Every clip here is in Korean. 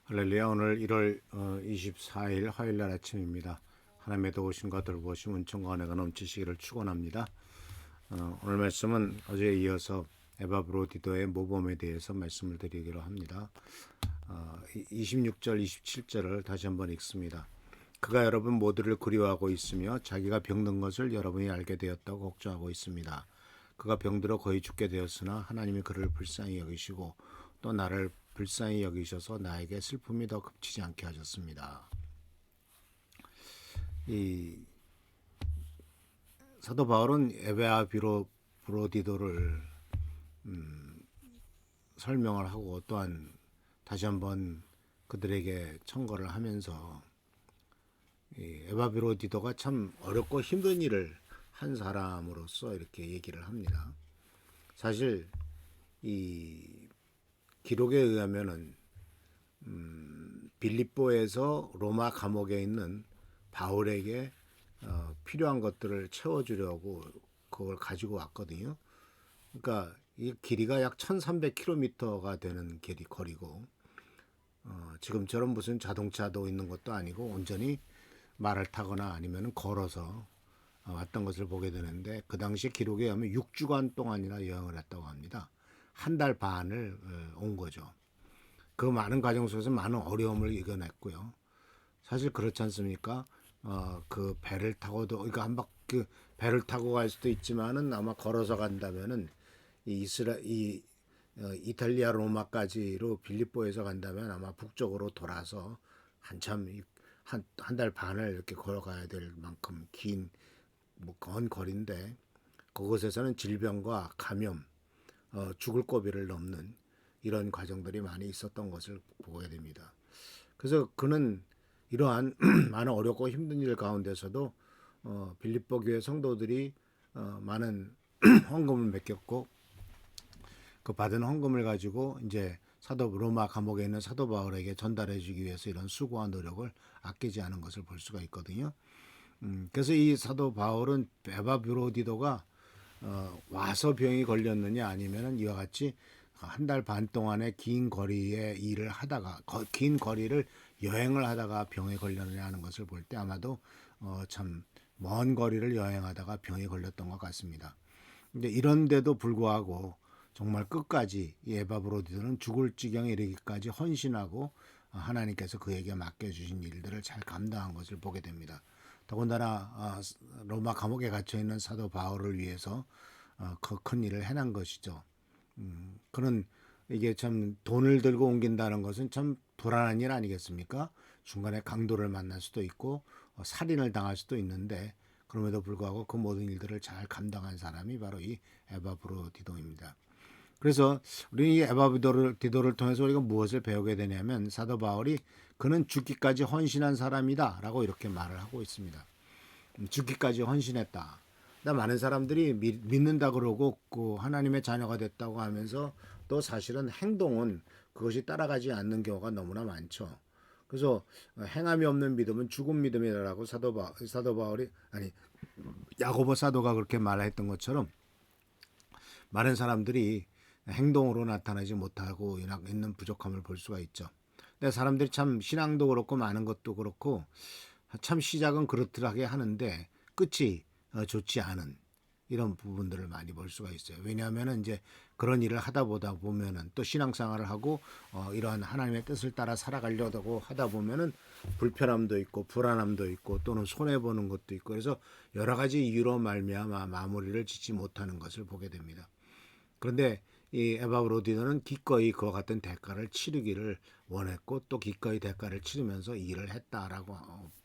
할렐루야. 오늘 1월 24일 화요일날 아침입니다. 하나님의 도우심과 돌보심 은총과 은혜가 넘치시기를 축원합니다. 오늘 말씀은 어제에 이어서 에바브로디도의 모범에 대해서 말씀을 드리기로 합니다. 26절 27절을 다시 한번 읽습니다. 그가 여러분 모두를 그리워하고 있으며 자기가 병든 것을 여러분이 알게 되었다고 걱정하고 있습니다. 그가 병들어 거의 죽게 되었으나 하나님이 그를 불쌍히 여기시고 또 나를 불쌍히 여기셔서 나에게 슬픔이 더 겹치지 않게 하셨습니다. 이 사도 바울은 에베아브로디도를 설명을 하고 또한 다시 한번 그들에게 청거를 하면서 에바브로디도가 참 어렵고 힘든 일을 한 사람으로서 이렇게 얘기를 합니다. 사실 이 기록에 의하면은 빌립보에서 로마 감옥에 있는 바울에게 필요한 것들을 채워주려고 그걸 가지고 왔거든요. 그러니까 이 길이가 약 1300km가 되는 거리고 지금처럼 무슨 자동차도 있는 것도 아니고 온전히 말을 타거나 아니면 걸어서 왔던 것을 보게 되는데 그 당시 기록에 의하면 6주간 동안이나 여행을 했다고 합니다. 한 달 반을 온 거죠. 그 많은 과정 속에서 많은 어려움을 이겨냈고요. 사실 그렇지 않습니까? 그 배를 타고도 그러니까 그 배를 타고 갈 수도 있지만은 아마 걸어서 간다면은 이탈리아 로마까지로 빌립보에서 간다면 아마 북쪽으로 돌아서 한참 한 달 반을 이렇게 걸어가야 될 만큼 긴 먼 거리인데 그곳에서는 질병과 감염 죽을 고비를 넘는 이런 과정들이 많이 있었던 것을 보게 됩니다. 그래서 그는 이러한 많은 어렵고 힘든 일 가운데서도 빌립보 교회 성도들이 많은 헌금을 맡겼고 그 받은 헌금을 가지고 이제 로마 감옥에 있는 사도 바울에게 전달해 주기 위해서 이런 수고와 노력을 아끼지 않은 것을 볼 수가 있거든요. 그래서 이 사도 바울은 에바브로디도가 와서 병이 걸렸느냐 아니면은 이와 같이 한 달 반 동안의 긴 거리에 일을 하다가 긴 거리를 여행을 하다가 병에 걸렸느냐 하는 것을 볼 때 아마도 참 먼 거리를 여행하다가 병에 걸렸던 것 같습니다. 근데 이런데도 불구하고 정말 끝까지 이 에바브로디도는 죽을 지경에 이르기까지 헌신하고 하나님께서 그에게 맡겨주신 일들을 잘 감당한 것을 보게 됩니다. 더군다나 로마 감옥에 갇혀 있는 사도 바울을 위해서 그 큰 일을 해낸 것이죠. 그는 이게 참 돈을 들고 옮긴다는 것은 참 불안한 일 아니겠습니까? 중간에 강도를 만날 수도 있고 살인을 당할 수도 있는데 그럼에도 불구하고 그 모든 일들을 잘 감당한 사람이 바로 이 에바브로디도입니다. 그래서 우리는 이 에바브로디도를 통해서 우리가 무엇을 배우게 되냐면 사도 바울이 그는 죽기까지 헌신한 사람이다 라고 이렇게 말을 하고 있습니다. 죽기까지 헌신했다. 많은 사람들이 믿는다 그러고 그 하나님의 자녀가 됐다고 하면서 또 사실은 행동은 그것이 따라가지 않는 경우가 너무나 많죠. 그래서 행함이 없는 믿음은 죽은 믿음이라고 사도 바울이 야고보 사도가 그렇게 말했던 것처럼 많은 사람들이 행동으로 나타나지 못하고 있는 부족함을 볼 수가 있죠. 근데 사람들이 참 신앙도 그렇고 많은 것도 그렇고 참 시작은 그렇더라게 하는데 끝이 좋지 않은 이런 부분들을 많이 볼 수가 있어요. 왜냐하면 이제 그런 일을 하다 보면은 또 신앙생활을 하고 이러한 하나님의 뜻을 따라 살아가려고 하다 보면은 불편함도 있고 불안함도 있고 또는 손해 보는 것도 있고 그래서 여러 가지 이유로 말미암아 마무리를 짓지 못하는 것을 보게 됩니다. 그런데 이 에바브로디너는 기꺼이 그와 같은 대가를 치르기를 원했고 또 기꺼이 대가를 치르면서 일을 했다라고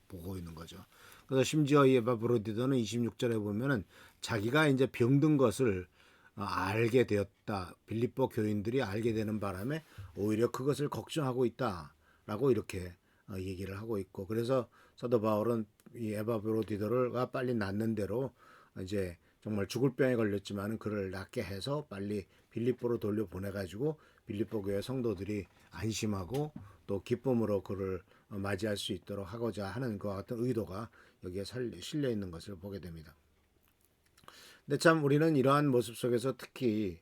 보고 있는 거죠. 그래서 심지어 이 에바브로디너는 26절에 보면은 자기가 이제 병든 것을 알게 되었다. 빌립보 교인들이 알게 되는 바람에 오히려 그것을 걱정하고 있다라고 이렇게 얘기를 하고 있고, 그래서 사도 바울은 이 에바브로디더가 빨리 낫는 대로 이제 정말 죽을 병에 걸렸지만은 그를 낫게 해서 빨리 빌립보로 돌려 보내가지고 빌립보 교회 성도들이 안심하고 또 기쁨으로 그를 맞이할 수 있도록 하고자 하는 그와 같은 의도가 여기에 실려 있는 것을 보게 됩니다. 근데 참 우리는 이러한 모습 속에서 특히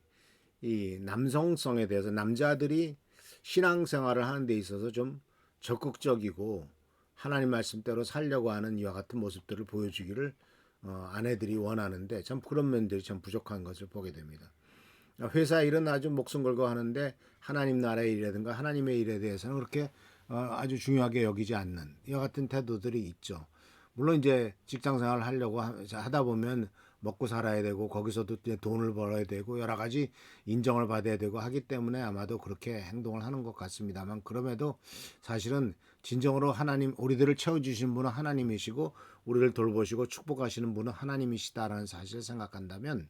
이 남성성에 대해서 남자들이 신앙생활을 하는 데 있어서 좀 적극적이고 하나님 말씀대로 살려고 하는 이와 같은 모습들을 보여주기를 아내들이 원하는데 참 그런 면들이 참 부족한 것을 보게 됩니다. 회사 일은 아주 목숨 걸고 하는데 하나님 나라의 일이라든가 하나님의 일에 대해서는 그렇게 아주 중요하게 여기지 않는 이와 같은 태도들이 있죠. 물론 이제 직장 생활을 하려고 하다 보면 먹고 살아야 되고 거기서도 돈을 벌어야 되고 여러 가지 인정을 받아야 되고 하기 때문에 아마도 그렇게 행동을 하는 것 같습니다만, 그럼에도 사실은 진정으로 하나님 우리들을 채워주신 분은 하나님이시고 우리를 돌보시고 축복하시는 분은 하나님이시다라는 사실을 생각한다면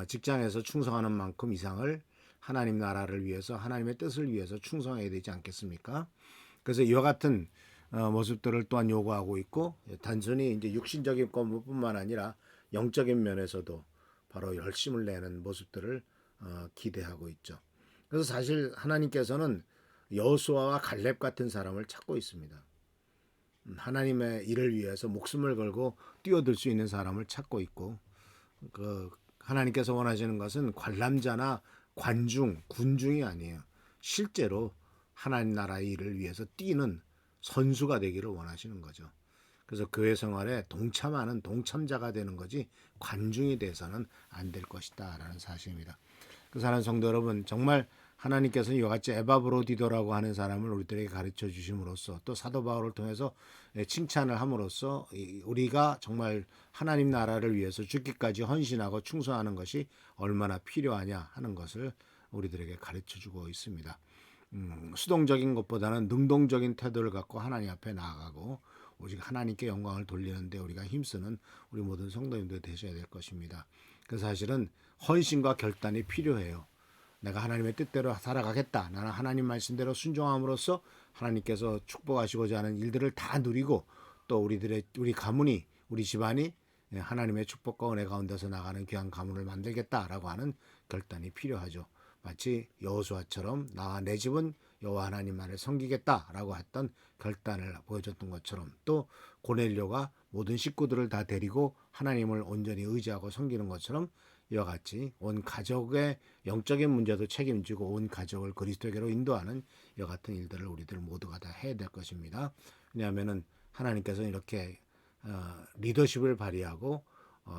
직장에서 충성하는 만큼 이상을 하나님 나라를 위해서 하나님의 뜻을 위해서 충성해야 되지 않겠습니까? 그래서 이와 같은 모습들을 또한 요구하고 있고, 단순히 이제 육신적인 것뿐만 아니라 영적인 면에서도 바로 열심을 내는 모습들을 기대하고 있죠. 그래서 사실 하나님께서는 여호수아와 갈렙 같은 사람을 찾고 있습니다. 하나님의 일을 위해서 목숨을 걸고 뛰어들 수 있는 사람을 찾고 있고, 그 하나님께서 원하시는 것은 관람자나 관중, 군중이 아니에요. 실제로 하나님 나라의 일을 위해서 뛰는 선수가 되기를 원하시는 거죠. 그래서 교회 생활에 동참하는 동참자가 되는 거지 관중이 돼서는 안 될 것이다라는 사실입니다. 그 사랑하는 성도 여러분, 정말 하나님께서는 이와 같이 에바브로디도라고 하는 사람을 우리들에게 가르쳐 주심으로써 또 사도 바울을 통해서 칭찬을 함으로써 우리가 정말 하나님 나라를 위해서 죽기까지 헌신하고 충성하는 것이 얼마나 필요하냐 하는 것을 우리들에게 가르쳐 주고 있습니다. 수동적인 것보다는 능동적인 태도를 갖고 하나님 앞에 나아가고 오직 하나님께 영광을 돌리는데 우리가 힘쓰는 우리 모든 성도님들 되셔야 될 것입니다. 그 사실은 헌신과 결단이 필요해요. 내가 하나님의 뜻대로 살아가겠다. 나는 하나님 말씀대로 순종함으로써 하나님께서 축복하시고자 하는 일들을 다 누리고 또 우리 가문이 우리 집안이 하나님의 축복과 은혜 가운데서 나가는 귀한 가문을 만들겠다라고 하는 결단이 필요하죠. 마치 여호수아처럼 나와 내 집은 여호와 하나님만을 섬기겠다라고 했던 결단을 보여줬던 것처럼, 또 고넬료가 모든 식구들을 다 데리고 하나님을 온전히 의지하고 섬기는 것처럼 이와 같이 온 가족의 영적인 문제도 책임지고 온 가족을 그리스도에게로 인도하는 이와 같은 일들을 우리들 모두가 다 해야 될 것입니다. 왜냐하면은 하나님께서는 이렇게 리더십을 발휘하고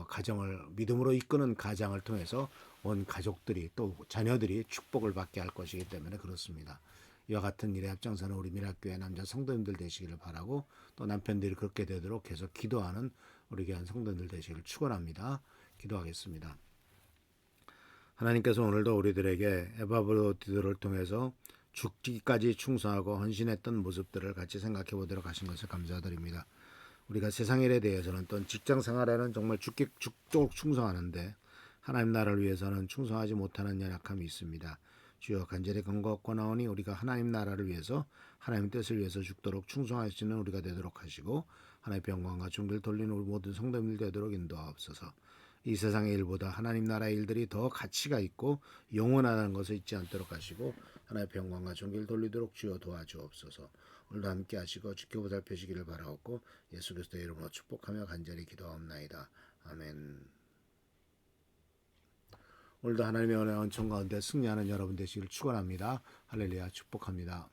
가정을 믿음으로 이끄는 가장을 통해서 온 가족들이 또 자녀들이 축복을 받게 할 것이기 때문에 그렇습니다. 이와 같은 일에 앞장서는 우리 미락교회 남자 성도님들 되시기를 바라고, 또 남편들이 그렇게 되도록 계속 기도하는 우리 교회 성도님들 되시기를 축원합니다. 기도하겠습니다. 하나님께서 오늘도 우리들에게 에바브로디도를 통해서 죽기까지 충성하고 헌신했던 모습들을 같이 생각해 보도록 하신 것을 감사드립니다. 우리가 세상 일에 대해서는 또 직장 생활에는 정말 죽도록 충성하는데 하나님 나라를 위해서는 충성하지 못하는 연약함이 있습니다. 주여 간절히 간구하오니 우리가 하나님 나라를 위해서 하나님 뜻을 위해서 죽도록 충성할 수 있는 우리가 되도록 하시고 하나님의 영광과 존귀를 돌리는 우리 모든 성도님들 되도록 인도하옵소서. 이 세상의 일보다 하나님 나라의 일들이 더 가치가 있고 영원하다는 것을 잊지 않도록 하시고 하나님의 영광과 존귀를 돌리도록 주여 도와주옵소서. 오늘도 함께 하시고 지켜보살펴시기를 바라옵고 예수 그리스도의 이름으로 축복하며 간절히 기도하옵나이다. 아멘. 오늘도 하나님의 은혜와 은총 가운데 승리하는 여러분 되시길 축원합니다. 할렐루야, 축복합니다.